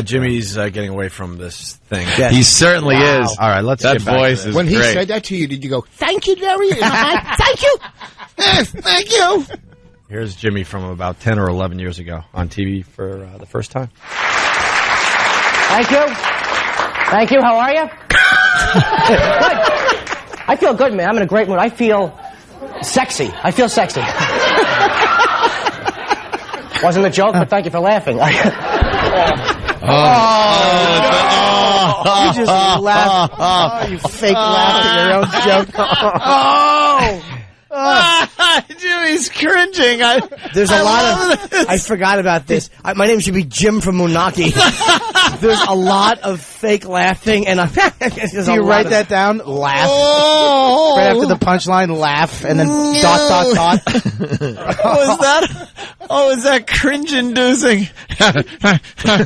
Jimmy's getting away from this thing. Yes. He certainly is. All right, let's that get back voice to is When he great. said that to you, did you go, thank you, Jerry? Thank you. Thank you. Here's Jimmy from about 10 or 11 years ago on TV for the first time. Thank you. Thank you. How are you? Good. I feel good, man. I'm in a great mood. I feel sexy. I feel sexy. Wasn't a joke, but thank you for laughing. You just laughed. Oh, you fake laughed at your own joke. Jimmy's cringing. There's a lot of... I forgot about this. My name should be Jim from Moonachie. There's a lot of fake laughing, and do you write that down? Laugh. Oh. Right after the punchline, laugh, and then ... What was that? Oh, is that cringe-inducing? Not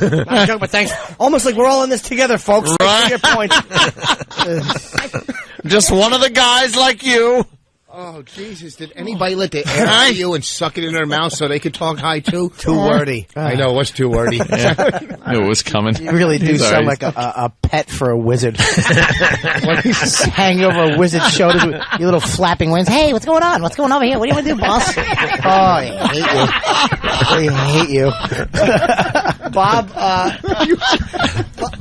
a joke, but thanks. Almost like we're all in this together, folks. Right. Your point. Just one of the guys like you. Oh, Jesus. Did anybody let the air out of you and suck it in their mouth so they could talk high, too? Too wordy. I know, it was too wordy. I knew it was coming. You really do sound like a pet for a wizard. When he's hanging over a wizard's shoulders with your little flapping wings. Hey, what's going on? What's going on over here? What do you want to do, boss? Oh, I hate you.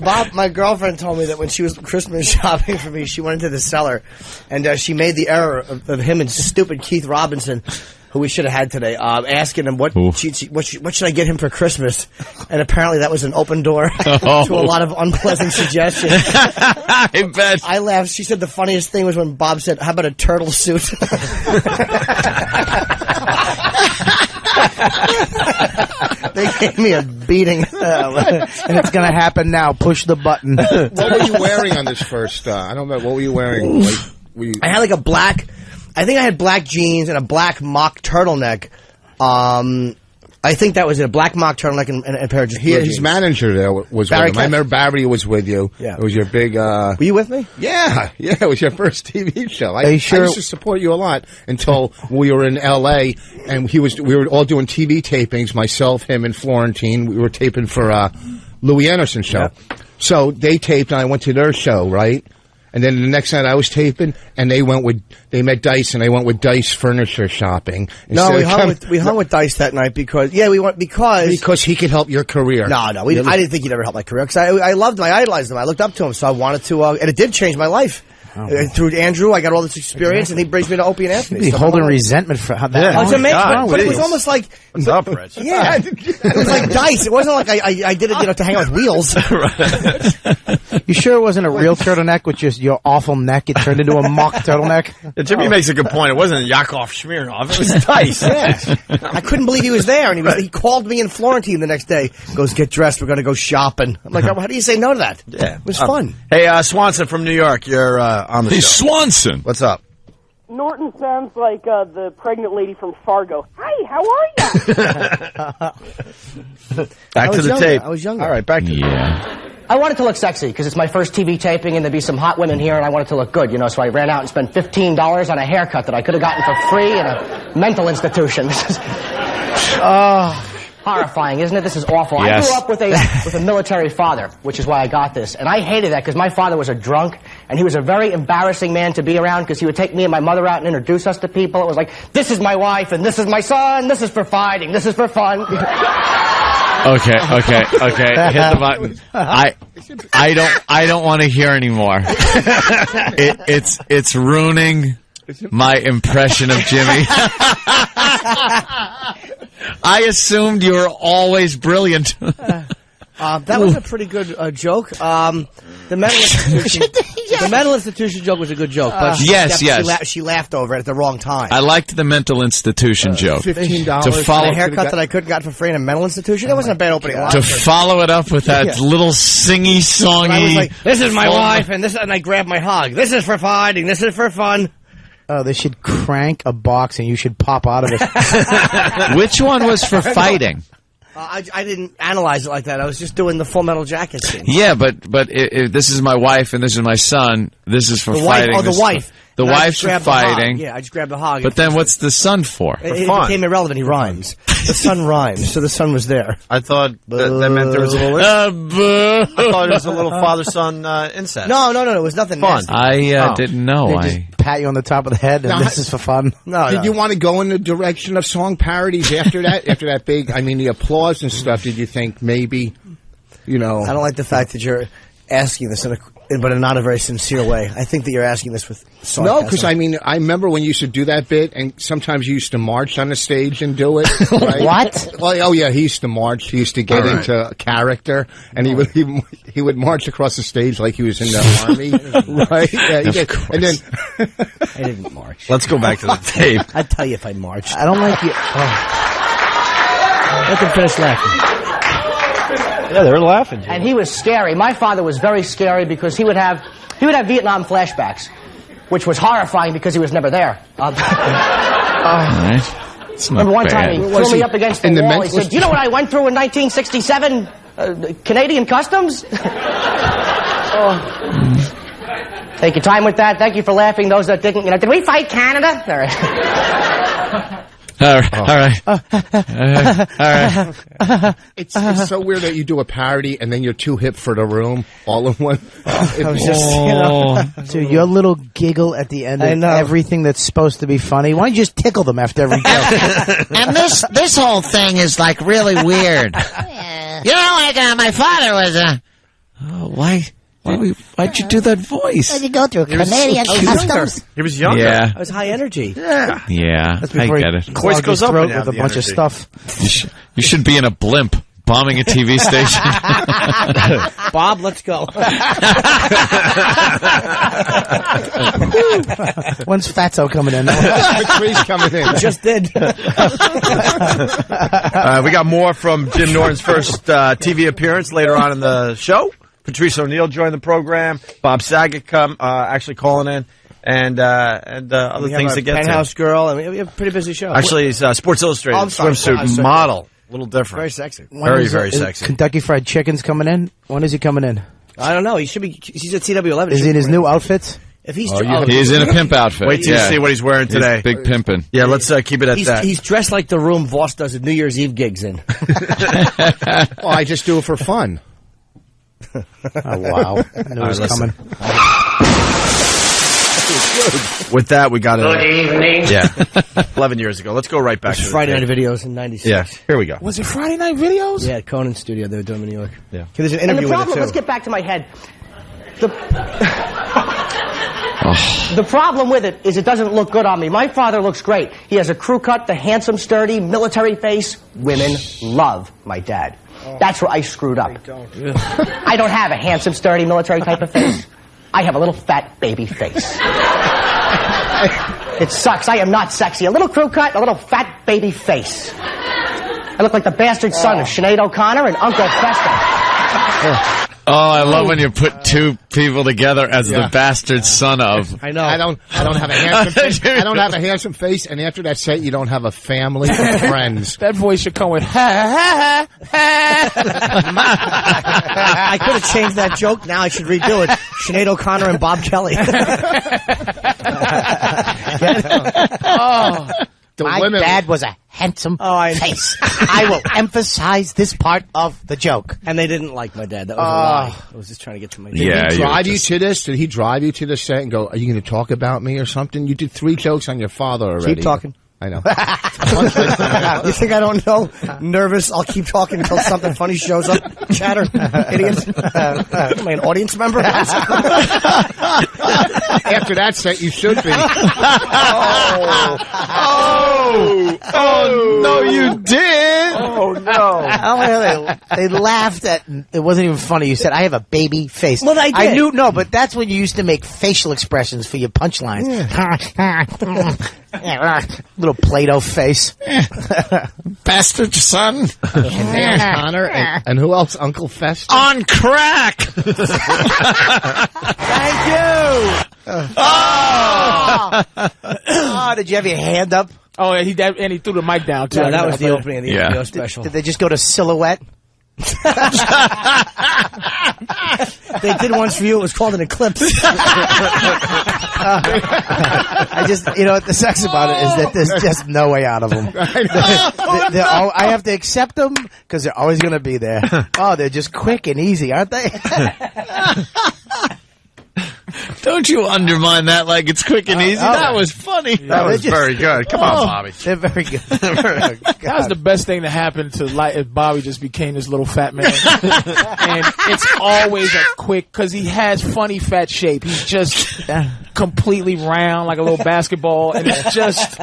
Bob, my girlfriend told me that when she was Christmas shopping for me, she went into the cellar and she made the error of him and stupid Keith Robinson, who we should have had today, asking him what should I get him for Christmas, and apparently that was an open door to a lot of unpleasant suggestions. I bet. I laughed. She said the funniest thing was when Bob said, "How about a turtle suit?" They gave me a beating, and it's going to happen now. Push the button. What were you wearing on this first? I don't know. What were you wearing? I had like a black. I think I had black jeans and a black mock turtleneck. I think that was it, a black mock turtleneck and a pair of just blue His jeans. manager there was Barry with him. I remember Barry was with you. Yeah. It was your big... Were you with me? Yeah, it was your first TV show. I used to support you a lot until we were in L.A. and we were all doing TV tapings, myself, him, and Florentine. We were taping for Louis Anderson's show. Yep. So they taped and I went to their show, right? And then the next night I was taping, and they met Dice, and they went with Dice furniture shopping. No, we hung with Dice that night because he could help your career. No, I didn't think he'd ever help my career because I loved him, I idolized him, I looked up to him, so I wanted to, and it did change my life. Through Andrew, I got all this experience, and he brings me to Opie and Anthony. He's holding resentment for how that. It was amazing, but it was almost like what's up, Rich? Yeah, it was like Dice. It wasn't like I did it, to hang out with wheels. You sure it wasn't a real turtleneck with just your awful neck? It turned into a mock turtleneck. Yeah, Jimmy makes a good point. It wasn't Yakov Smirnoff. It was Dice. Yeah. I couldn't believe he was there, and he called me in Florentine the next day. Goes, get dressed. We're going to go shopping. I'm like, how do you say no to that? Yeah, it was fun. Hey, Swanson from New York, you're on the show. Swanson. What's up? Norton sounds like the pregnant lady from Fargo. Hi, how are you? Back to the tape. I was younger. All right, back to I wanted to look sexy because it's my first TV taping and there'd be some hot women here and I wanted to look good, so I ran out and spent $15 on a haircut that I could have gotten for free in a mental institution. This is horrifying, isn't it? This is awful. Yes. I grew up with a military father, which is why I got this. And I hated that because my father was a drunk and he was a very embarrassing man to be around because he would take me and my mother out and introduce us to people. It was like, this is my wife and this is my son, this is for fighting, this is for fun. Okay. Hit the button. I don't want to hear anymore. It's ruining my impression of Jimmy. I assumed you were always brilliant. That was a pretty good joke. The mental institution joke was a good joke, but she laughed over it at the wrong time. I liked the mental institution joke. $15 to follow a haircut that I couldn't got for free in a mental institution. That wasn't a bad opening line. To follow it up with that little singy-songy. I was like, "This is my wife," and I grabbed my hog. This is for fighting. This is for fun. Oh, they should crank a box and you should pop out of it. Which one was for fighting? I didn't analyze it like that. I was just doing the Full Metal Jacket scene. Yeah, but if this is my wife and this is my son, this is for fighting. The wife. The I wives just are grabbed the hog. fighting. Yeah, I just grabbed the hog. But then what's the son for? It fun. became irrelevant. He rhymes. The son rhymes, so the son was there. I thought that meant there was a little. I thought it was a little father-son incest. No. It was nothing Fun. nasty. I didn't know. They just pat you on the top of the head, and Now, this is for fun. Did you want to go in the direction of song parodies after that? After that big, I mean, the applause and stuff, did you think maybe, I don't like the fact that you're asking this but in not a very sincere way. I think that you're asking this with sarcasm. No, because I remember when you used to do that bit, and sometimes you used to march on the stage and do it. Right? What? Well, oh yeah, he used to march. He used to get into character, and he would march across the stage like he was in the army, right? Yeah, he did. And then I didn't march. Let's go back to the tape. I'd tell you if I marched. I don't like you. Let them finish laughing. Yeah, they were laughing. And he was scary. My father was very scary because he would have Vietnam flashbacks, which was horrifying because he was never there. Remember one time he threw me up against the wall. He said, "Do you know what I went through in 1967? Canadian customs?" Take your time with that. Thank you for laughing. Those that didn't, did we fight Canada? All right. All right. it's so weird that you do a parody and then you're too hip for the room all in one. I was just, Dude, your little giggle at the end of everything that's supposed to be funny. Why don't you just tickle them after every joke? And this whole thing is like really weird. My father was Why'd you do that voice? Why'd you go through Canadian customs? He was younger. Yeah. I was high energy. Yeah, That's I before get it. Voice goes up with and down, a the bunch of energy. stuff. You should be in a blimp bombing a TV station. Bob, let's go. When's Fatso coming in? Patrice coming in. Just did. We got more from Jim Norton's first TV appearance later on in the show. Patrice O'Neal joined the program. Bob Saget actually calling in, and other things to get Penthouse to. Girl. We have a pretty busy show. Actually, he's Sports Illustrated I'm sorry. swimsuit model. A little different. Very sexy. Very, very sexy. Kentucky Fried Chicken's coming in. When is he coming in? I don't know. He should be. He's at CW11. Is he in his new outfits? If he's He's in a pimp outfit. Wait till you see what he's wearing today. He's big pimpin'. Yeah, let's keep it at that. He's dressed like the room Voss does at New Year's Eve gigs in. Well, I just do it for fun. Oh, wow. I knew it was coming. With that, we got it. Good evening. Yeah. 11 years ago. Let's go right back to the Friday tape. Night Videos in '96. Yeah, here we go. Was it Friday Night Videos? Yeah, at Conan's studio. They were doing in New York. Yeah. There's an And interview the problem, with it let's too. get back to my head. The problem with it is it doesn't look good on me. My father looks great. He has a crew cut, the handsome, sturdy, military face. Women love my dad. That's where I screwed up. I don't have a handsome, sturdy, military type of face. I have a little fat baby face. It sucks. I am not sexy. A little crew cut, a little fat baby face. I look like the bastard son of Sinead O'Connor and Uncle Fester. Oh, I love when you put two people together as the bastard son of. I know. I don't have a handsome face. I don't have a handsome face, and after that set, you don't have a family or friends. That voice should come with ha ha ha. I could have changed that joke. Now I should redo it. Sinead O'Connor and Bob Kelly. My dad was a handsome face. I will emphasize this part of the joke. And they didn't like my dad. That was a lie. I was just trying to get to my dad. Did he drive you to this? Did he drive you to the set and go, "Are you going to talk about me or something?" You did 3 jokes on your father already. Keep talking. I know. You think I don't know? Nervous. I'll keep talking until something funny shows up. Chatter. Idiots. Am I an audience member? After that set, you should be. No, you did. Oh, no. They laughed at. It wasn't even funny. You said, "I have a baby face." Well, I did. I knew but that's when you used to make facial expressions for your punchlines. Little Play-Doh face. Bastard son. Connor and who else? Uncle Fester. On crack. Thank you. Did you have your hand up? Oh, and he threw the mic down too. No, that was the opening of the Yeah. HBO special. Did they just go to silhouette? They did once for you. It was called an eclipse. I just, what the sex about it is that there's just no way out of them. I have to accept them because they're always going to be there. Oh, they're just quick and easy, aren't they? Don't you undermine that like it's quick and easy. That was funny. That was very good. Come on, Bobby. They're very good. That was the best thing to happen to life if Bobby just became this little fat man. And it's always a quick, because he has funny fat shape. He's just completely round like a little basketball, and it's just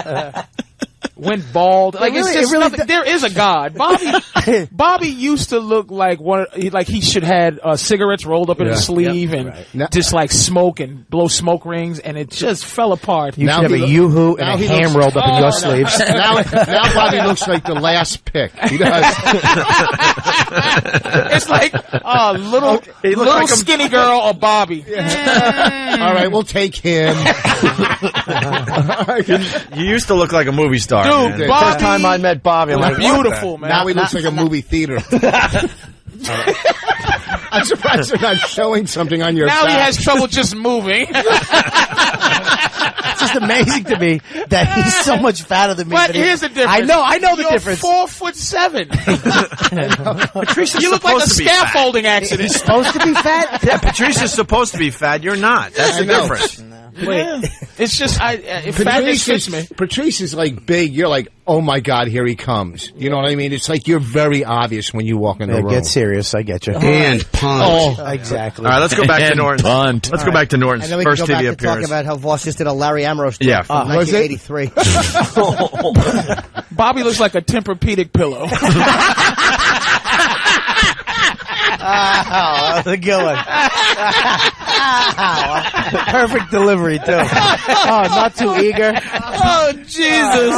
went bald. Like it's just nothing. There is a God. Bobby used to look like he should had cigarettes rolled up in his sleeve and just like smoke and blow smoke rings, and it just fell apart. You should have a yoo-hoo and a ham rolled up in your sleeves. Now Bobby looks like the last pick. He does. It's like little like skinny girl or Bobby. All right, we'll take him. You used to look like a movie star. Dude, man. Bobby, First time I met Bobby, I'm like, beautiful, man. Now he looks like a movie theater. I'm surprised they're not showing something on your Now back. he has trouble just moving. It's just amazing to me that he's so much fatter than me. But here's the difference. I know the difference. 4'7". Patrice is You look like a supposed to be scaffolding accident. He's supposed to be fat? Yeah, Patrice is supposed to be fat. You're not. That's the difference. Wait, it's just fatness fits me. Patrice is like big. You're like, oh my God, here he comes. You know what I mean? It's like you're very obvious when you walk in the room. Get serious. I get you. And punch. Oh, exactly. All right, let's go back to Norton. Punt. Let's go back to Norton's And then we first can go TV back to talk appearance. about how Voss just did a Larry Ambrose story from Was it? 1983. Bobby looks like a Tempur-Pedic pillow. That was a good one. Perfect delivery, too. Oh, not too eager. Oh, Jesus.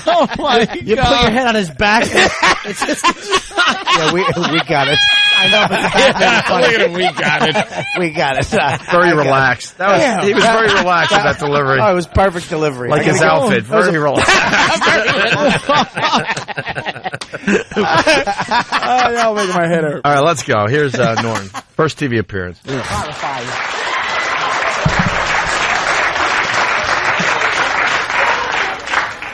Oh, my God. You put your head on his back. It's just, Yeah, we got it. I know, but Look at him. We got it. We got it. Very relaxed. He was very relaxed with that delivery. Oh, it was perfect delivery. Like his outfit. Very relaxed. Y'all making my head hurt. All right, let's go. Here's Norton. First TV appearance.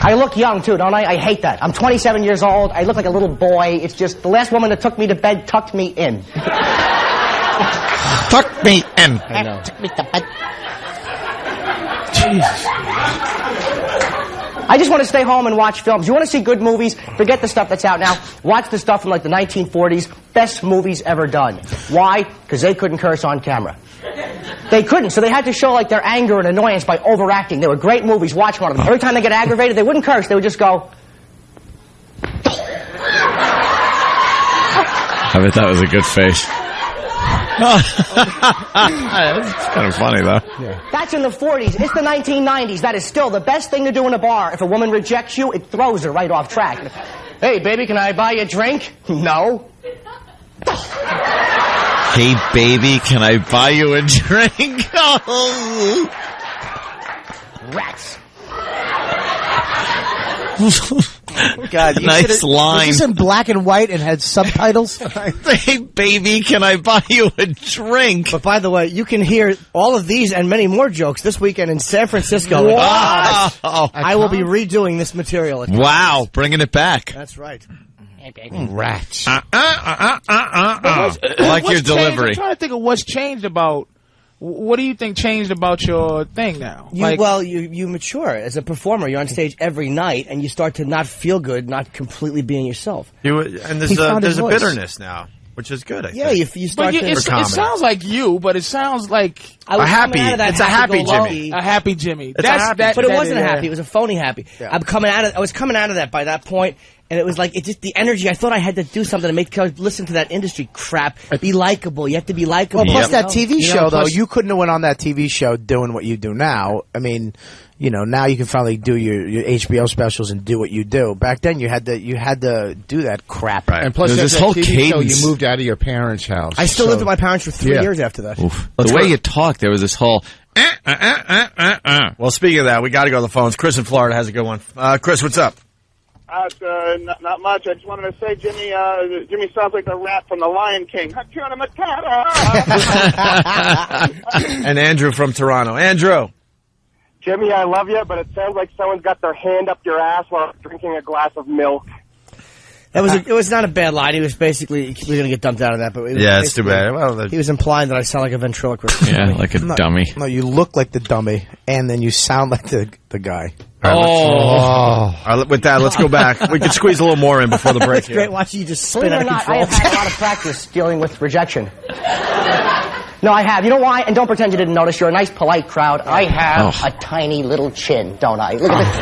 I look young, too, don't I? I hate that. I'm 27 years old. I look like a little boy. It's just the last woman that took me to bed tucked me in. Tuck me in. I know. Took me to bed. Jesus. I just want to stay home and watch films. You want to see good movies? Forget the stuff that's out now. Watch the stuff from like the 1940s. Best movies ever done. Why? Because they couldn't curse on camera. They couldn't, so they had to show like their anger and annoyance by overacting. They were great movies. Watch one of them. Every time they get aggravated, they wouldn't curse. They would just go. I bet that was a good face. It's kind of funny, though. Yeah. That's in the 40s. It's the 1990s. That is still the best thing to do in a bar. If a woman rejects you, it throws her right off track. Hey, baby, can I buy you a drink? No. Hey, baby, can I buy you a drink? Oh. Rats. God, nice line. Was this in black and white and had subtitles? Hey, baby, can I buy you a drink? But by the way, you can hear all of these and many more jokes this weekend in San Francisco. Wow. I will be redoing this material. Wow, bringing it back. That's right. Rats. I like your delivery. I'm trying to think of what's changed about. What do you think changed about your thing now? You mature as a performer. You're on stage every night, and you start to not feel good, not completely being yourself. And there's a bitterness now, which is good. I think. You start to. It sounds like you, but it sounds like a happy. It's a happy Jimmy. A happy Jimmy. But it wasn't happy. It was a phony happy. Yeah. I was coming out of that by that point. And it was like, it just, the energy, I thought I had to do something to make, listen to that industry crap. Be likable. You have to be likable. Well, plus that TV show, though, you couldn't have went on that TV show doing what you do now. I mean, now you can finally do your HBO specials and do what you do. Back then, you had to do that crap. Right. And plus, this whole TV show, cadence. you moved out of your parents' house. I still lived with my parents for 3 years after that. The way you talk, there was this whole. Well, speaking of that, we got to go to the phones. Chris in Florida has a good one. Chris, what's up? Not much. I just wanted to say, Jimmy sounds like the rat from The Lion King. Hakuna Matata. And Andrew from Toronto. Andrew. Jimmy, I love you, but it sounds like someone's got their hand up your ass while drinking a glass of milk. It was not a bad line. He was basically, we're going to get dumped out of that, but it's too bad. Well, he was implying that I sound like a ventriloquist. Yeah, like a dummy. No, you look like the dummy, and then you sound like the guy. All right, with that, let's go back. We could squeeze a little more in before the break. It's great watching you just spin Believe it out or of not, control. I have had a lot of practice dealing with rejection. No, I have. You know why? And don't pretend you didn't notice. You're a nice, polite crowd. I have a tiny little chin, don't I? Look at this.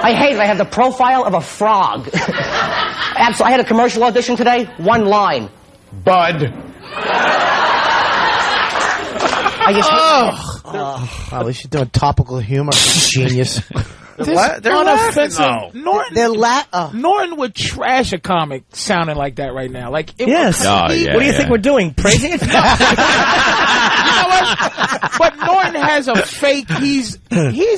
I hate it. I have the profile of a frog. Absolutely. I had a commercial audition today. One line. Bud. I just at least you're doing topical humor. Genius. They're unoffensive. They're Norton would trash a comic sounding like that right now. Like, yes. Oh, What do you think we're doing? Praising it? You know what? But Norton has a fake. He's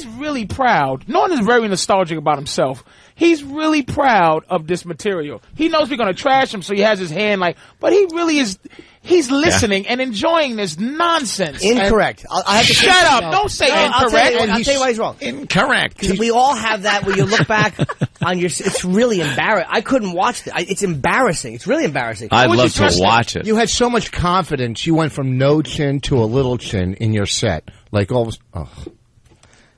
really proud. Norton is very nostalgic about himself. He's really proud of this material. He knows we're going to trash him, so he has his hand but he really is. He's listening and enjoying this nonsense. Incorrect. I have to Shut up! Don't say incorrect. I'll tell you why he's wrong. Incorrect. Because we all have that where you look back on your. It's really embarrassing. I couldn't watch it. It's embarrassing. It's really embarraring. I'd love to watch it. You had so much confidence. You went from no chin to a little chin in your set. Like all.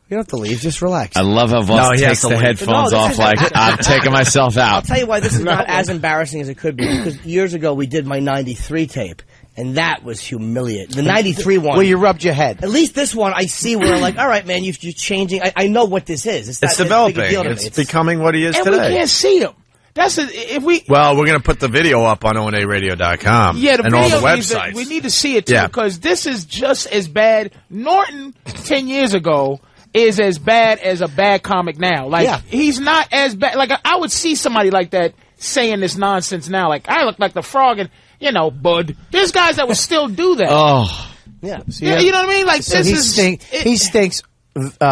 You don't have to leave. Just relax. I love how Voss takes the headphones off like I'm taking myself out. I'll tell you why this is not as embarrassing as it could be. Because years ago we did my 93 tape. And that was humiliating. The 93 one. Where you rubbed your head. At least this one I see where like, all right, man, you're changing. I know what this is. It's developing. Big a deal to me. It's becoming what he is and today. we can't see him. Well, we're going to put the video up on onaradio.com. Yeah, the and video all the websites. We need to see it too, because this is just as bad. Norton 10 years ago is as bad as a bad comic now. Like he's not as bad. Like I would see somebody like that saying this nonsense now. Like I look like the frog and Bud. There's guys that would still do that. Yeah. You know what I mean? Like so he stinks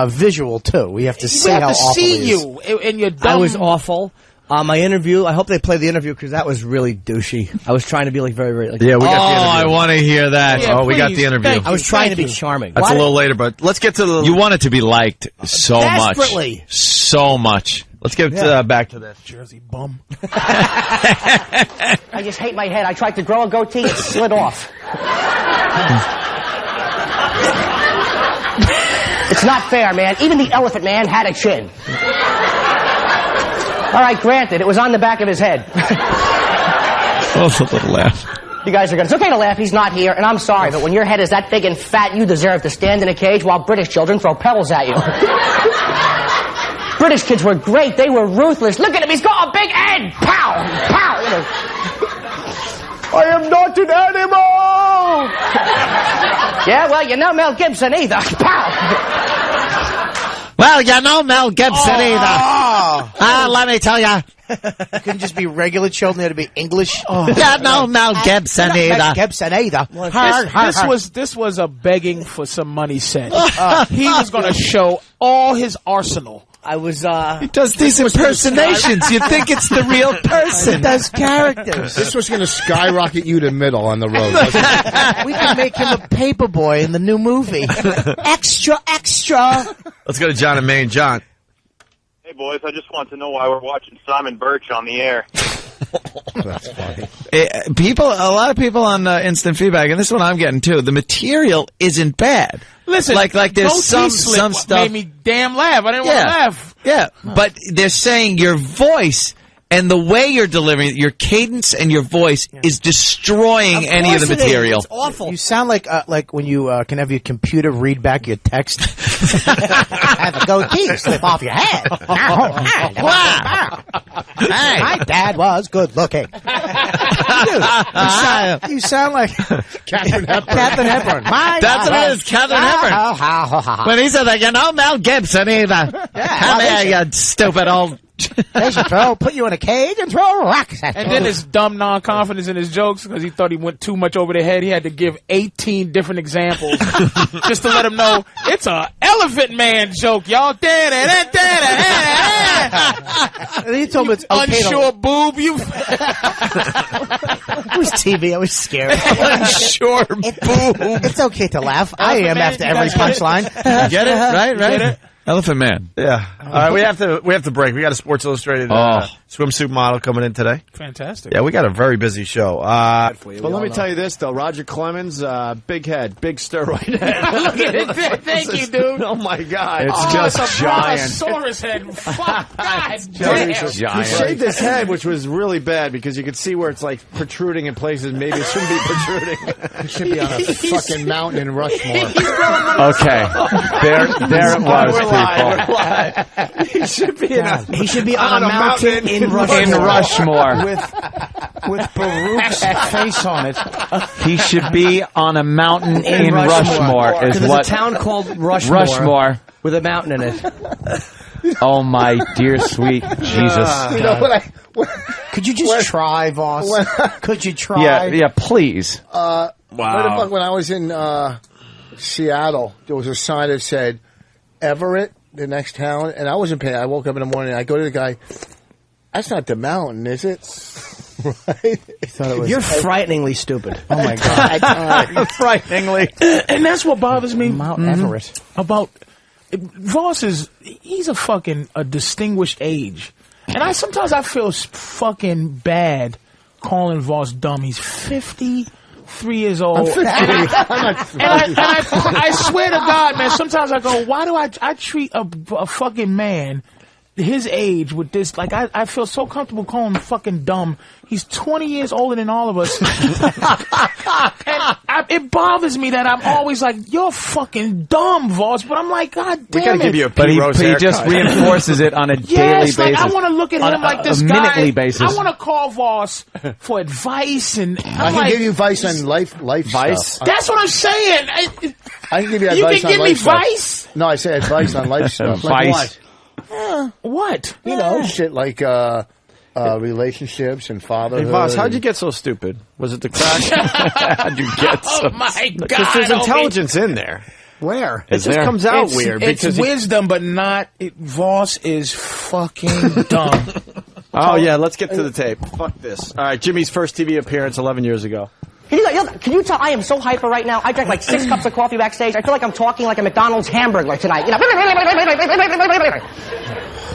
visual too. We have to see how awful he is. You and you're dumb. I was awful. My interview, I hope they play the interview because that was really douchey. I was trying to be like very, very like. Yeah, we got the interview. I want to hear that. We got the interview. I was trying to be charming. That's a little later, but let's get to the. You want it to be liked so Desperately. much. So much. Let's get back to this. Jersey bum. I just hate my head. I tried to grow a goatee, it slid off. It's not fair, man. Even the Elephant Man had a chin. All right, granted, it was on the back of his head. Oh, a little laugh. You guys are good. It's okay to laugh. He's not here, and I'm sorry, but when your head is that big and fat, you deserve to stand in a cage while British children throw pebbles at you. British kids were great. They were ruthless. Look at him. He's got a big head. Pow! Pow! I am not an animal! Yeah, well, you're not Mel Gibson either. Pow! Well, you're no Mel Gibson either. Let me tell you. You couldn't just be regular children. They had to be English. You're no Mel Gibson either. Mel Gibson either. This was a begging for some money set. He was going to show all his arsenal. I was, He does these impersonations. You think it's the real person. He does characters. This was going to skyrocket you to middle on the road, wasn't it? We can make him a paper boy in the new movie. Extra, extra. Let's go to John in Maine. John. Hey, boys, I just want to know why we're watching Simon Birch on the air. That's funny. A lot of people on instant feedback, and this is what I'm getting too. The material isn't bad. Listen, like there's some stuff made me damn laugh. I didn't want to laugh. Yeah, but they're saying your voice and the way you're delivering it, your cadence and your voice is destroying any of the material. It's awful. You sound like when you can have your computer read back your text. Have a goatee slip off your head. Hey, my dad was good looking. You sound like Catherine Hepburn. That's what it is, Catherine Hepburn. When he said that, Mel Gibson either. Come here, you stupid old They should put you in a cage and throw rocks at you. And then his dumb non-confidence in his jokes because he thought he went too much over the head. He had to give 18 different examples just to let him know it's a elephant man joke, y'all. And he told me it's okay unsure boob. You. It was TV. I was scared. Unsure boob. It's okay to laugh. I am after every punchline. Get it? Right? Get it? Elephant Man. Yeah. All right, we have to break. We got a Sports Illustrated swimsuit model coming in today. Fantastic. Yeah, we got a very busy show. But let me tell you this, though. Roger Clemens, big head, big steroid head. Look at it. Thank you, dude. Oh, my God. It's just giant. Brontosaurus head. Fuck, God damn. He shaved his head, which was really bad because you could see where it's like protruding in places maybe it shouldn't be protruding. He should be on a fucking mountain in Rushmore. Okay. There it was, people. He should be on a mountain in Rushmore. With Baruch's face on it. He should be on a mountain in Rushmore. There's a town called Rushmore with a mountain in it. Oh my dear sweet Jesus! You know what? Could you just try, Voss? Could you try? Yeah, please. Wow. When I was in Seattle, there was a sign that said Everett, the next town, and I wasn't paying. I woke up in the morning. I go to the guy. That's not the mountain, is it? Right? You're frighteningly stupid. Oh my God! Frighteningly. And that's what bothers me. Mount Everett. About Voss he's a distinguished age, and sometimes I feel fucking bad calling Voss dumb. He's 53 years old. I'm 50. I swear to God, man, sometimes I go, why do I treat a fucking man his age with this? Like, I feel so comfortable calling him fucking dumb. He's 20 years older than all of us. And it bothers me that I'm always like, you're fucking dumb, Voss. But I'm like, God damn it. We gotta give you a But he just reinforces it on a daily basis. Like, I want to look at him like this guy. Minutely basis. I want to call Voss for advice, and I can give you advice on life Vice. stuff. That's what I'm saying. I can give you You advice can on give me life stuff. vice? No, I say advice on life stuff. Like Vice. What? You know, shit like relationships and fatherhood. Hey, Voss, how'd you get so stupid? Was it the crack? How'd you get so Oh my God! Because there's intelligence in there. Where? It just comes out weird. It's because wisdom, but not. Voss is fucking dumb. Oh, yeah, let's get to the tape. Fuck this. All right, Jimmy's first TV appearance 11 years ago. Can you tell I am so hyper right now? I drank like 6 cups of coffee backstage. I feel like I'm talking like a McDonald's hamburger tonight. You know.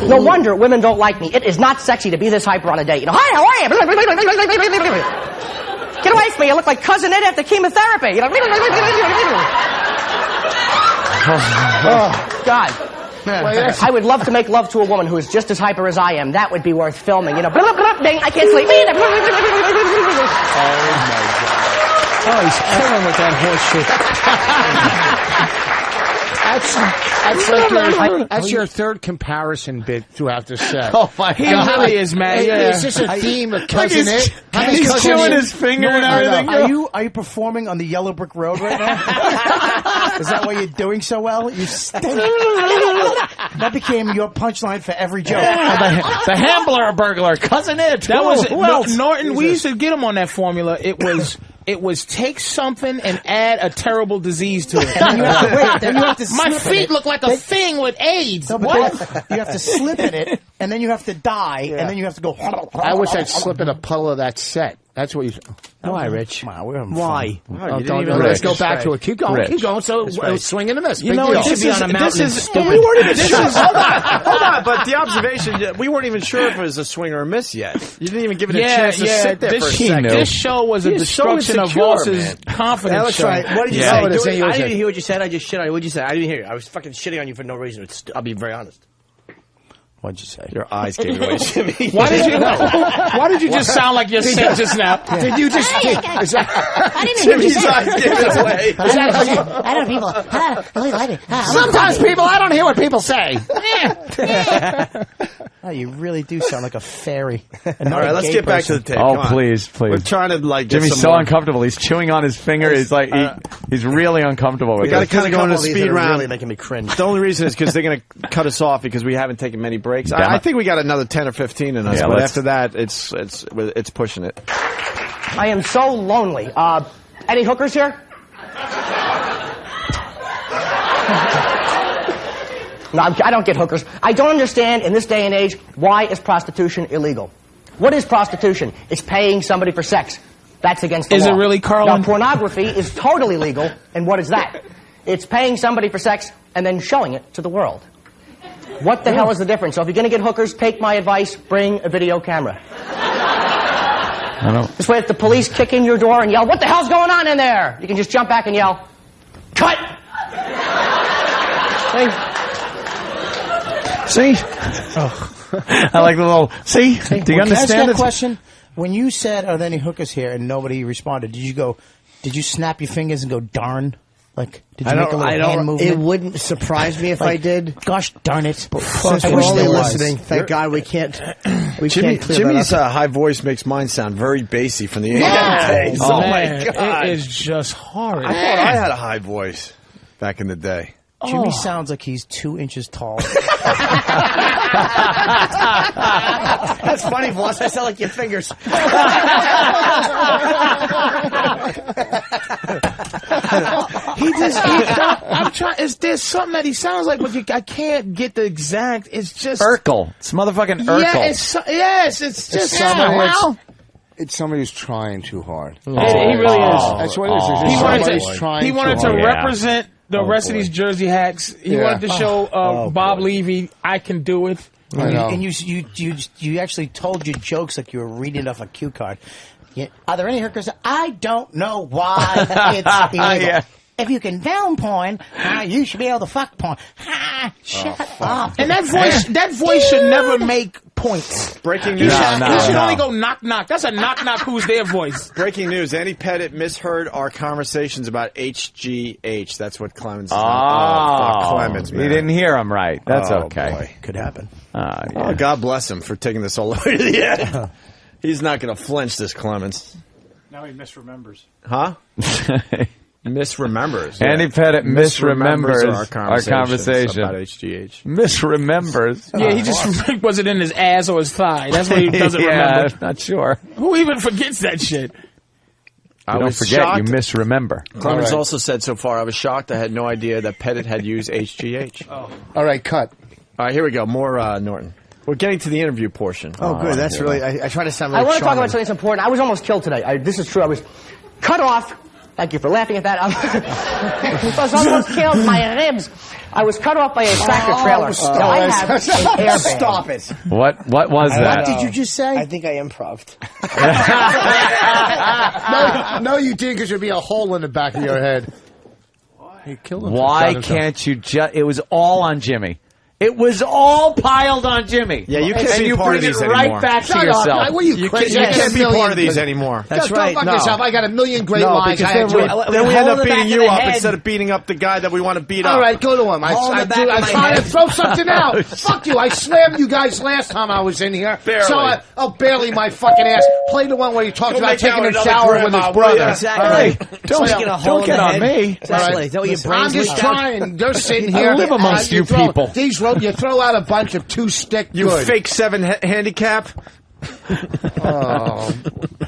No wonder women don't like me. It is not sexy to be this hyper on a date. You know, hi, how are you? Get away from me. I look like Cousin Ed after chemotherapy. You know. Oh, God. I would love to make love to a woman who is just as hyper as I am. That would be worth filming. You know, ding, I can't sleep. Oh, he's killing with that horseshit. That's your third comparison bit throughout the set. Oh, my He really is, man. Yeah. Is this a theme of Cousin Ed? He's chewing his finger and everything. Are you performing on the Yellow Brick Road right now? Is that why you're doing so well? You stink. That became your punchline for every joke. The Hambler burglar, Cousin Ed. That was Who else? Norton. We used to get him on that formula. It was take something and add a terrible disease to it. Then you have to My feet look like a thing with AIDS. No, what? You have to slip in it, and then you have to die, and then you have to go. I wish I'd slip in a puddle of that set. That's what you. Why, Rich? Why? Let's go back to it. Keep going. Rich. Keep going. So swing and a miss. You know, you should be on a mountain. We weren't even sure. Hold on. But the observation, we weren't even sure if it was a swing or a miss yet. You didn't even give it a chance to sit there for a second. This show was a destruction of Voss's confidence show. Right. What did you say? I didn't hear what you said. I just shit on you. What did you say? I didn't hear you. I was fucking shitting on you for no reason. I'll be very honest. What'd you say? Your eyes gave away, Jimmy. Why did you just sound like you're sick just now? Did you just? I didn't hear what you said. Eyes gave it away. I don't know, people. Sometimes people, I don't hear what people say. Oh, you really do sound like a fairy. All right, let's get back to the tape. Oh, please. We're trying to get Jimmy's some so more. uncomfortable. He's chewing on his finger. He's like he's really uncomfortable with We got to this. kind of go into Of these speed that are round. really making me cringe. The only reason is because they're going to cut us off because we haven't taken many breaks. I think we got another 10 or 15 in us, Yeah, but let's- after that, it's pushing it. I am so lonely. Any hookers here? No, I don't get hookers. I don't understand in this day and age, why is prostitution illegal? What is prostitution? It's paying somebody for sex. That's against the law. Is it really, Carlin? Now, pornography is totally legal, and what is that? It's paying somebody for sex and then showing it to the world. What the hell is the difference? So if you're going to get hookers, take my advice, bring a video camera. I don't. This way if the police kick in your door and yell, "What the hell's going on in there?" You can just jump back and yell, "Cut!" See? I like the little. See? Do you Can I ask understand you a it? question? When you said, "Are there any hookers here?" and nobody responded, did you snap your fingers and go, "Darn"? Like, did you make a little hand movement? It wouldn't surprise me if I did. Gosh darn it! Since I we're wish only there was. listening, thank God we can't. We Jimmy, can't clear Jimmy's that up. high voice makes mine sound very bassy from the 80s. Oh, my man, God. it is just horrid. I thought I had a high voice back in the day. Jimmy sounds like he's 2 inches tall. That's funny, boss. I sound like your fingers. I'm trying. There's something that he sounds like, but I can't get the exact. It's just Urkel. It's motherfucking Urkel. Yeah, it's just It's somebody who's trying too hard. He really is. That's what it is. It's He just wanted somebody's to, trying he wanted too to hard. represent the rest of these jersey hacks. He Yeah. wanted to show Bob Levy, I can do it. I know. And you actually told your jokes like you were reading off a cue card. Yeah. Are there any hookers? I don't know why it's illegal. Yeah. If you can down porn, you should be able to fuck porn. Shut up. And that voice should never make points. Breaking He news. should only go knock knock. That's a knock knock. Who's their voice? Breaking news. Andy Pettit misheard our conversations about HGH. That's what Clemens is Clemens, man. You didn't hear him right. That's Oh, okay. boy. Could happen. Oh, God bless him for taking this all the way to the end. He's not going to flinch, this Clemens. Now he misremembers. Huh? Misremembers. Andy Pettit misremembers our conversation about HGH. Misremembers. Yeah, he just was it in his ass or his thigh. That's what he doesn't Yeah, remember. not sure. Who even forgets that shit? You don't forget, you misremember. Clemens also said so far, I was shocked. I had no idea that Pettit had used HGH. All right, cut. All right, here we go. More Norton. We're getting to the interview portion. Oh, good. That's really. I try to sound really I want to talk charming. about something that's important. I was almost killed today. This is true. I was cut off. Thank you for laughing at that. I was almost killed. My ribs. I was cut off by a tractor trailer. Now, I have an airbag. Stop it. What was that? What did you just say? I think I improv'd. No, you did, because there'd be a hole in the back of your head. You killed him. Why can't you just... It was all on Jimmy. It was all piled on Jimmy. Yeah, you can't and be you part bring of these it right anymore. back to Shut up. yourself. What are you You crazy? can't be part of these anymore. That's Just right. Don't fuck No. yourself. I got a million great No, lines. because I then we end up beating you up instead of beating up the guy that we want to beat up. All right, go to him. Hold the back of I'm my trying to head. throw something out. Fuck you. I slammed you guys last time I was in here. Barely. So barely my fucking ass. Play the one where you talked Go about make out taking a with shower another with his grandma, brother. will ya? Exactly. Don't get on me. Exactly. Is that what your I'm brains just leaked out? trying. You're sitting here. I live amongst you people. You throw out a bunch of two-stick You good. fake 7 handicap. Oh.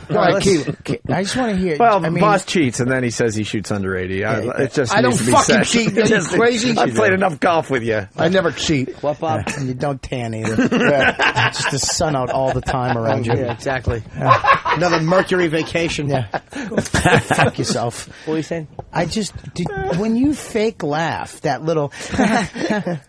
Go ahead, keep. I just want to hear. Well, I mean, Boss cheats, and then he says he shoots under 80. It just I don't needs to be fucking said. cheat. Are you crazy? I've played enough golf with you. I never cheat. What, Bob? and you don't tan either. Just the sun out all the time around you. Yeah, exactly. Another Mercury vacation. Yeah. Fuck yourself. What are you saying? I just when you fake laugh, that little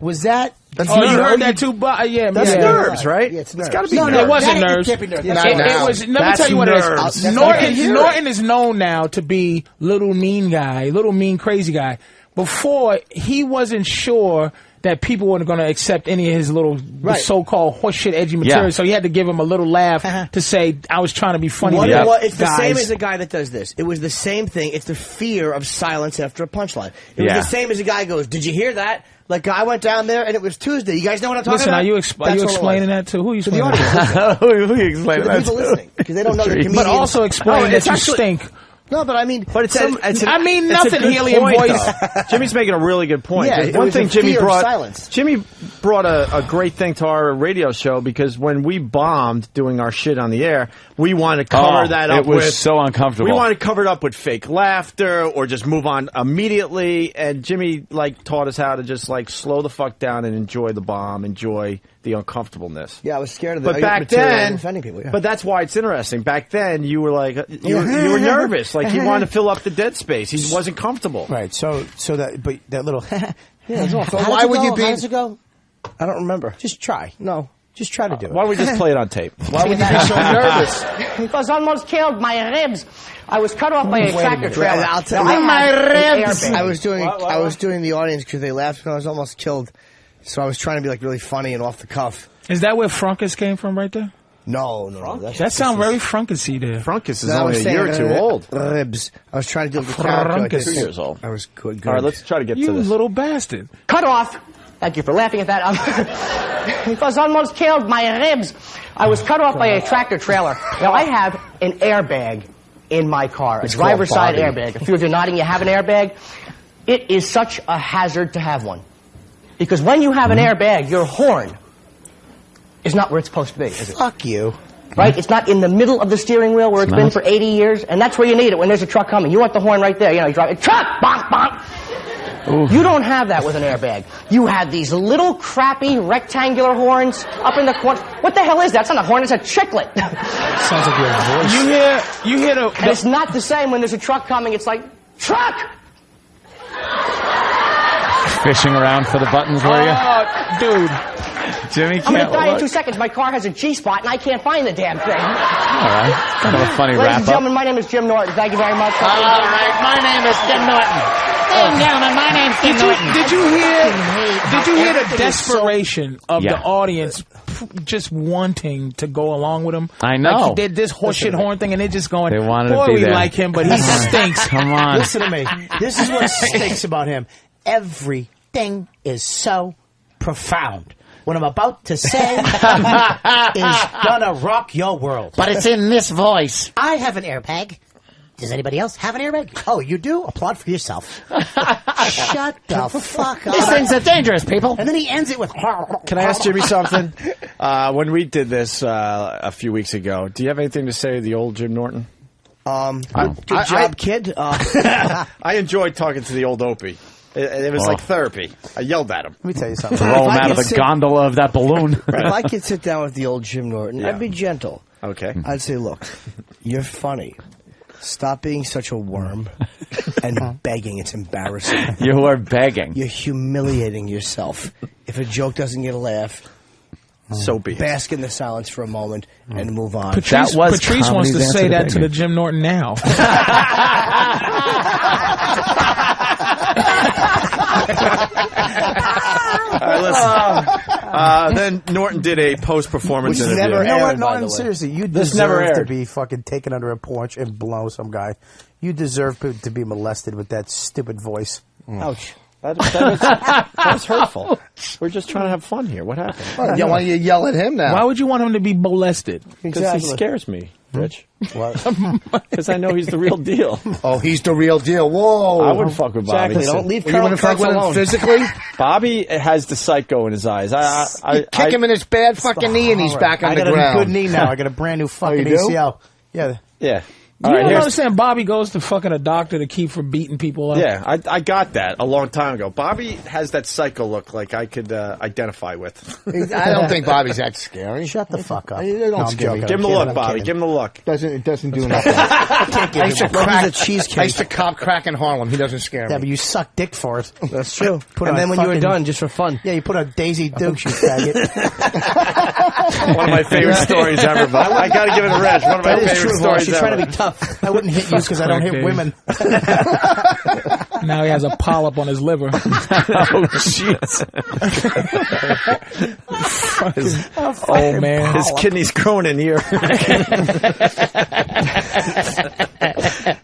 was that? That's Oh, you nerves. heard that too? Yeah, That's yeah. nerves, right? Yeah, it's nerves. got to be No, nerves. it wasn't That nerves. can't be nerves. It, Not it now. was. Let me That's tell you what it nerves. is. That's Norton is known now to be little mean guy, little mean crazy guy. Before he wasn't sure that people weren't going to accept any of his little so-called horseshit edgy material, so he had to give him a little laugh to say, "I was trying to be funny." What, with you what, it's the guys." same as the guy that does this. It was the same thing. It's the fear of silence after a punchline. It was Yeah. the same as the guy goes, "Did you hear that?" Like, I went down there, and it was Tuesday. You guys know what I'm talking Listen, about? are you explaining that to? Who are you to the explaining audience? that Who are you explaining To the that people to? listening, because they don't know the comedians. But also explain that you stink. No, but I mean... But it's I mean, it's a nothing good helium point, voice. though. Jimmy's making a really good point. Yeah, it one was thing a Jimmy fear of brought. silence. Jimmy brought a great thing to our radio show because when we bombed doing our shit on the air, we wanted to cover that up It was with so uncomfortable. We wanted to cover it up with fake laughter or just move on immediately. And Jimmy taught us how to just slow the fuck down and enjoy the bomb, enjoy the uncomfortableness. Yeah, I was scared of But the back material then, offending people. Yeah. but that's why it's interesting. Back then, you were you were nervous, you wanted to fill up the dead space. He wasn't comfortable. Right. So that little. Yeah, so why would you be? How does it go? I don't remember. Just try. No. Just try to do it. Why don't we just play it on tape? Why would you be so nervous? Because almost killed my ribs. I was cut off by a tractor trailer. I'll tell Now, you. I had an airbag. I was doing the audience because they laughed and I was almost killed. So I was trying to be really funny and off the cuff. Is that where Frunkus came from right there? No. That sounds very Frunkusy there. Frunkus is only a year or two old. Ribs. I was trying to do the character. Frunkus. 2 years old. I was good. All right, let's try to get to You this. little bastard. Cut off. Thank you for laughing at that. Because almost killed my ribs. I was cut off by a tractor trailer. Now, I have an airbag in my car, a driver's side airbag. A few of you nodding, you have an airbag. It is such a hazard to have one. Because when you have an airbag, your horn is not where it's supposed to be, is it? Fuck you. Right? It's not in the middle of the steering wheel where it's been for 80 years, and that's where you need it when there's a truck coming. You want the horn right there. You drive a truck, bonk, bonk. Ooh. You don't have that with an airbag. You have these little crappy rectangular horns up in the corner. What the hell is that? It's not a horn, it's a chiclet. Sounds like your voice. You hear the... And it's not the same when there's a truck coming. It's like, truck! Fishing around for the buttons, were you? Dude. Jimmy I'm going can't to die in look. 2 seconds. My car has a G-spot, and I can't find the damn thing. All right. Kind of a funny Ladies and wrap-up. gentlemen, my name is Jim Norton. Thank you very much. All right, my name is Jim Norton. Ladies and gentlemen, my name's Jim Norton. Did you hear the desperation of the audience just wanting to go along with him? I know. Like he did this horseshit horn thing, and they're just going, They wanted boy, to be we there. like him, but he stinks. Come on. Listen to me. This is what stinks about him. Everything is so profound. What I'm about to say is gonna rock your world. But it's in this voice. I have an airbag. Does anybody else have an airbag? Oh, you do? Applaud for yourself. Shut the fuck up. These things are dangerous, people. And then he ends it with... Can I ask Jimmy something? When we did this a few weeks ago, do you have anything to say to the old Jim Norton? Good job, kid. I enjoyed talking to the old Opie. It was like therapy. I yelled at him. Let me tell you something. Throw him out of the gondola of that balloon. If I could sit down with the old Jim Norton, I'd be gentle. Okay. I'd say, look, you're funny. Stop being such a worm and begging. It's embarrassing. You are begging. You're humiliating yourself. If a joke doesn't get a laugh, so be it. Bask in the silence for a moment and move on. Patrice wants to say that to the Jim Norton now. Then Norton did a post-performance interview. You know what, Norton? Seriously, you This never deserve to aired. be fucking taken under a porch and blow some guy. You deserve to be molested with that stupid voice. Ouch. That was hurtful. We're just trying to have fun here. What happened? Why don't you yell at him now? Why would you want him to be molested? Because he scares me, Rich. Because I know he's the real deal. Oh, he's the real deal. Whoa. I wouldn't fuck with Bobby. Exactly. Don't leave You Colonel wouldn't fuck Kurtz with him alone. physically? Bobby has the psycho in his eyes. You kick him in his bad fucking knee and he's back on the ground. I got a good knee now. I got a brand new fucking you do? ACL. Yeah. Yeah. You All right, don't here's- understand Bobby goes to fucking a doctor to keep from beating people up? Yeah, I got that a long time ago. Bobby has that psycho look like I could identify with. I don't think Bobby's that scary. Shut the fuck up. Don't I'm scare me. joking. Give him the I'm look, kidding, Bobby. I'm kidding. Give him the look. It doesn't do nothing. I used to crack cheesecake. I used to cop crack in Harlem. He doesn't scare me. Yeah, but you suck dick for it. That's true. Put And on then when you were fucking- done, just for fun. Yeah, you put on Daisy Dukes, you faggot. One of my favorite stories ever. But I got to give it a rest. One of my That is favorite true, Boss. stories You're ever. trying to be tough. I wouldn't hit you because I don't hit women. Now he has a polyp on his liver. Oh, jeez. Oh, man. His kidney's growing in here.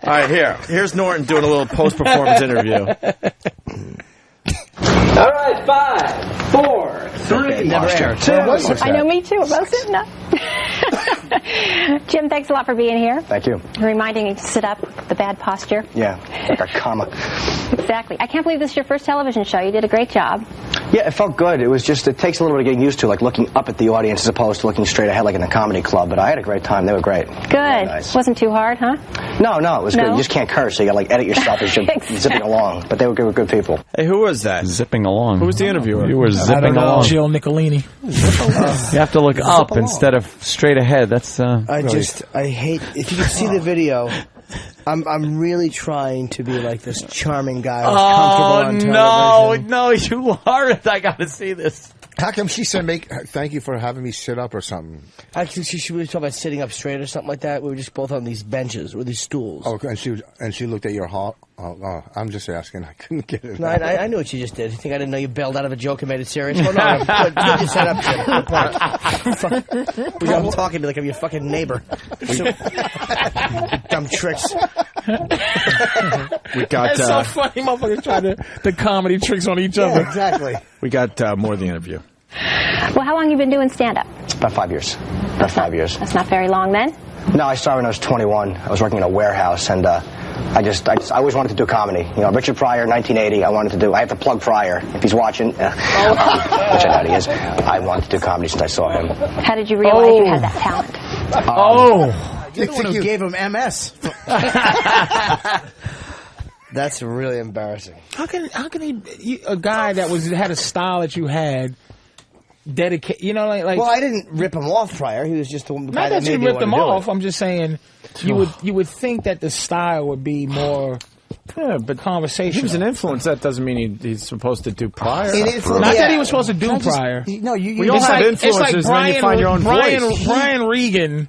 All right, here's Norton doing a little post-performance interview. All right, 5, 4, 3, 2. I know, me too. We're both sitting up. Jim, thanks a lot for being here. Thank you. Reminding me to sit up, the bad posture. Yeah, like a comma. Exactly. I can't believe this is your first television show. You did a great job. Yeah, it felt good. It was just, it takes a little bit of getting used to, like looking up at the audience as opposed to looking straight ahead like in a comedy club. But I had a great time. They were great. Good. Nice. Wasn't too hard, huh? No, it was good. You just can't curse, so you got to like edit yourself as you're zipping along. But they were good people. Hey, who was that? Zipping along. Who was the interviewer? You were zipping along. Jill Nicolini. You have to look up instead of straight ahead. That's I hate, if you can see the video, I'm really trying to be like this charming guy who's comfortable on television. No, you aren't. I got to see this. How come she said, thank you for having me sit up or something? Actually, she was talking about sitting up straight or something like that. We were just both on these benches or these stools. Oh, and she looked at your heart. Oh, I'm just asking. I couldn't get it. No, I knew what you just did. You think I didn't know you bailed out of a joke and made it serious? Well, no, good you set up, Jim. I'm talking to me like I'm your fucking neighbor. Dumb tricks. We got. That's so funny, motherfuckers trying the comedy tricks on each other. Exactly. We got more of the interview. Well, how long have you been doing stand-up? About 5 years. About 5 years. That's not very long then. No, I started when I was 21. I was working in a warehouse, and I always wanted to do comedy. You know, Richard Pryor, 1980. I have to plug Pryor if he's watching, which I doubt he is. I wanted to do comedy since I saw him. How did you realize you had that talent? You're the one who gave him MS. That's really embarrassing. How can a guy that had a style that you had dedicate? You know, like. Well, I didn't rip him off prior. He was just the guy not that that made you me ripped want him to do off. it. I'm just saying you would think that the style would be more. Yeah, but conversation. He was an influence. That doesn't mean he's supposed to do Pryor. Not that he was supposed to do Pryor. No, we all have influences, and then you find your own voice. Brian Regan.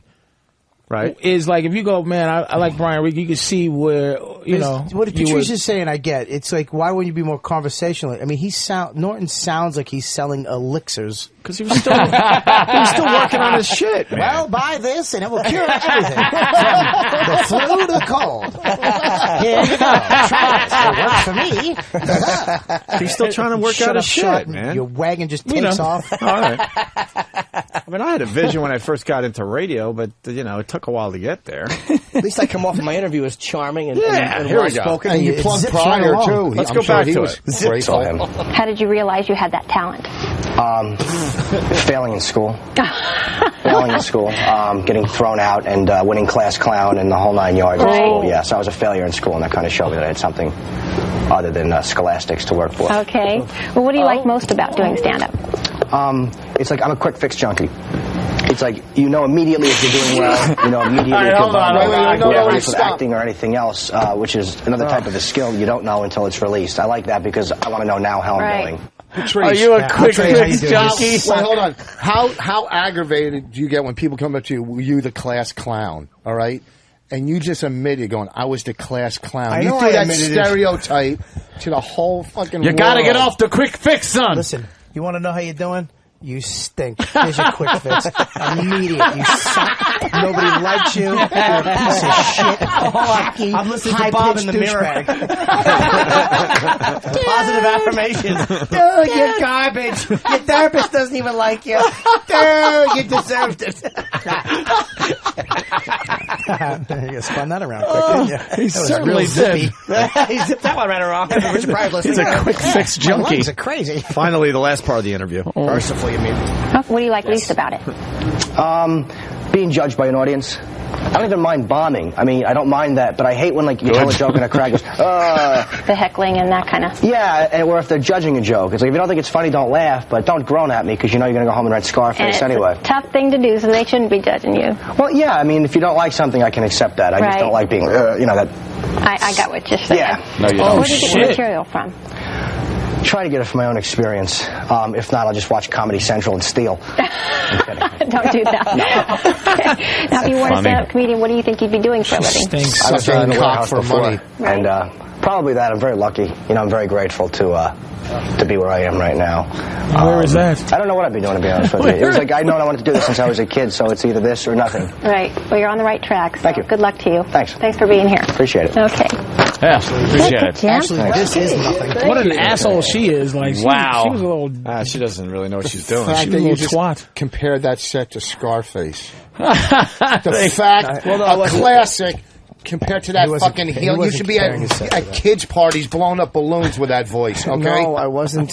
Right. Is like, if you go, man, I like Brian Regan, you can see where, what Patrice is saying, I get. It's like, why wouldn't you be more conversational? I mean, Norton sounds like he's selling elixirs. Because he was still working on his shit, man. Well, buy this and it will cure everything. From the flu to the cold. Here you go. Try this. It works for me. He's still trying to work out his shit, man. Your wagon just takes off. All right. I mean, I had a vision when I first got into radio, but, it took a while to get there. At least I come off of my interview as charming and here we go. well-spoken. And you plugged Pryor, too. Let's go back to it. Saw him. How did you realize you had that talent? Failing in school. Getting thrown out and winning class clown and the whole 9 yards in school. Yeah, so I was a failure in school, and that kind of showed me that I had something other than scholastics to work for. Okay. Well, what do you like most about doing stand-up? It's like I'm a quick fix junkie. It's like, immediately if you're doing well, immediately if you're whether it's with acting or anything else, which is another type of a skill you don't know until it's released. I like that because I want to know now how I'm doing. Patrice, are you a quick fix jockey? Wait, hold on. How aggravated do you get when people come up to you, were you the class clown, all right? And you just admitted going, I was the class clown. You threw that stereotype to the whole fucking world. You gotta get off the quick fix, son. Listen, you want to know how you're doing? You stink. Here's your quick fix. Immediate. You suck. Nobody likes you. You're a piece of shit. Hockey. I'm listening to Bob in the mirror. Positive affirmations. Dude, you're garbage. Your therapist doesn't even like you. Dude, you deserved it. You spun that around quick, didn't you? He certainly did. He zipped that one right around. He's a quick fix junkie. He's crazy. Finally, the last part of the interview. Mercifully, you mean. What do you like least about it? Being judged by an audience. I don't even mind bombing. I mean, I don't mind that, but I hate when you tell a joke and a crowd goes, the heckling and that kind of. Yeah, or if they're judging a joke. It's like, if you don't think it's funny, don't laugh, but don't groan at me because you're going to go home and write Scarface anyway. It's a tough thing to do, so they shouldn't be judging you. Well, yeah, I mean, if you don't like something, I can accept that. I just don't like being, that. I got what you're saying. Yeah. No, you don't. Where do you get your material from? Try to get it from my own experience. If not, I'll just watch Comedy Central and steal. Don't do that. Now, if you weren't a stand-up comedian, what do you think you'd be doing for a living? I was in the warehouse before, and Probably that. I'm very lucky. You know, I'm very grateful to be where I am right now. Where is that? I don't know what I'd be doing, to be honest with you. It was like I known I wanted to do this since I was a kid, so it's either this or nothing. Right. Well, you're on the right track. So Thank you. Good luck to you. Thanks. Thanks for being here. Appreciate it. Okay. Yeah, appreciate it. Actually, this is nothing. What an asshole she is. Like, she was a little. She doesn't really know what she's The doing. fact She's that a you little just twat. compared that set to Scarface. The fact, a classic, compared to that fucking heel. You should be at kids' parties blowing up balloons with that voice, okay? No, I wasn't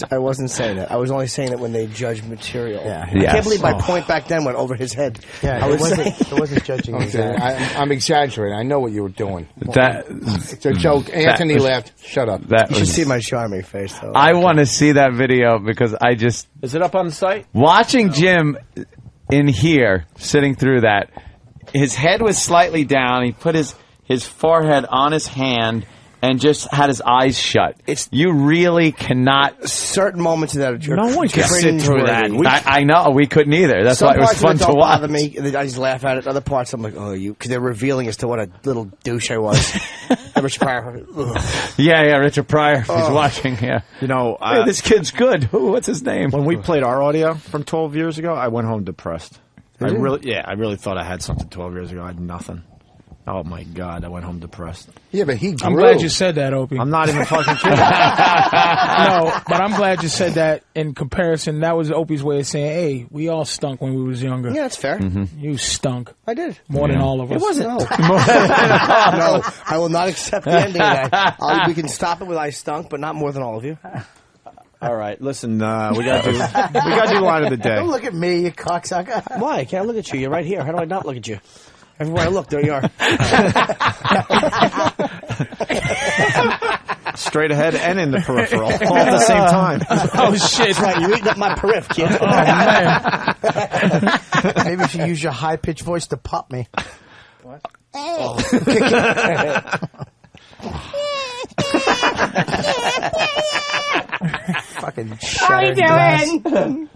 saying that. I was only saying that when they judge material. Yeah. I can't believe my point back then went over his head. Yeah, it wasn't judging his Okay, head. I'm exaggerating. I know what you were doing. It's a joke. Anthony laughed. Shut up. You should see my charming face, though. I want to see that video because I just... Is it up on the site? Watching Jim in here, sitting through that, his head was slightly down. He put his forehead on his hand and just had his eyes shut. You really cannot... Certain moments of that are no one can sit through that. cringeworthy. I know. We couldn't either. That's Some why it was parts fun of it to don't watch. bother me. I just laugh at it. Other parts, I'm like, because they're revealing as to what a little douche I was. Richard Pryor. Yeah, Richard Pryor. He's watching, yeah. You know, hey, this kid's good. What's his name? When we played our audio from 12 years ago, I went home depressed. I really thought I had something 12 years ago. I had nothing. Oh my God, I went home depressed. Yeah, but he grew. I'm glad you said that, Opie. I'm not even fucking kidding. No, but I'm glad you said that in comparison. That was Opie's way of saying, hey, we all stunk when we was younger. Yeah, that's fair. You stunk. I did. More than all of us. It wasn't. No. No, I will not accept the ending of that. We can stop it with I stunk, but not more than all of you. All right, listen, we gotta do line of the day. Don't look at me, you cocksucker. Why? I can't look at you. You're right here. How do I not look at you? Everywhere I look, there you are. Straight ahead and in the peripheral, all at the same time. Oh shit! That's right. You're eating up my periph, kid. Oh man. Maybe if you use your high-pitched voice to pop me. What? Oh. Fucking shut it. How are you doing?